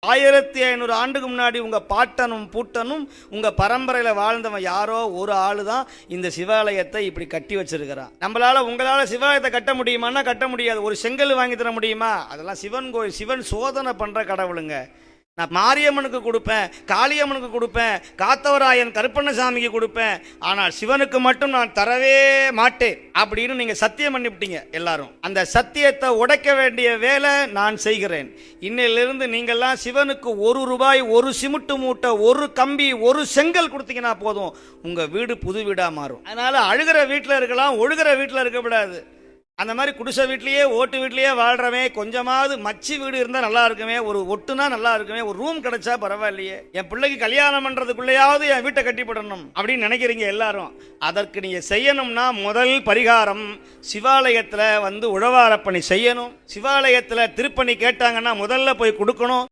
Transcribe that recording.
1500 ஆண்டுக்கு முன்னாடி உங்க பாட்டனும் பூட்டனும் உங்க பரம்பரையில வாழ்ந்தவன் யாரோ ஒரு ஆளு தான் இந்த சிவாலயத்தை இப்படி கட்டி வச்சிருக்கிறான். நம்மளால உங்களால சிவாலயத்தை கட்ட முடியுமான்னா கட்ட முடியாது. ஒரு செங்கல் வாங்கி தர முடியுமா? அதெல்லாம் சிவன் கோயில், சிவன் சோதனை பண்ற கடவுளுங்க. நான் மாரியம்மனுக்கு கொடுப்பேன், காளியம்மனுக்கு கொடுப்பேன், காத்தவராயன் கருப்பண்ணசாமிக்கு கொடுப்பேன், ஆனால் சிவனுக்கு மட்டும் நான் தரவே மாட்டேன் அப்படின்னு நீங்க சத்தியம் பண்ணிவிட்டீங்க எல்லாரும். அந்த சத்தியத்தை உடைக்க வேண்டிய வேலை நான் செய்கிறேன். இன்னையிலிருந்து நீங்கள்லாம் சிவனுக்கு ₹1, ஒரு சிமெண்ட் மூட்டை, ஒரு கம்பி, ஒரு செங்கல் கொடுத்தீங்கன்னா போதும், உங்க வீடு புது வீடா மாறும். அதனால அழுகிற வீட்டில் இருக்கலாம், ஒழுகிற வீட்டில் இருக்கக்கூடாது. அந்த மாதிரி குடிசை வீட்லேயே ஓட்டு வீட்லேயே வாழ்கிறவன் கொஞ்சமாவது மச்சி வீடு இருந்தால் நல்லா இருக்குமே, ஒரு ஒட்டுனா நல்லா இருக்குமே, ஒரு ரூம் கிடைச்சா பரவாயில்லையே, என் பிள்ளைக்கு கல்யாணம் பண்ணுறதுக்குள்ளேயாவது என் வீட்டை கட்டிப்படணும் அப்படின்னு நினைக்கிறீங்க எல்லாரும். அதற்கு நீங்கள் செய்யணும்னா முதல் பரிகாரம் சிவாலயத்தில் உழவாரப்பணி செய்யணும். சிவாலயத்தில் திருப்பணி கேட்டாங்கன்னா முதல்ல போய் கொடுக்கணும்.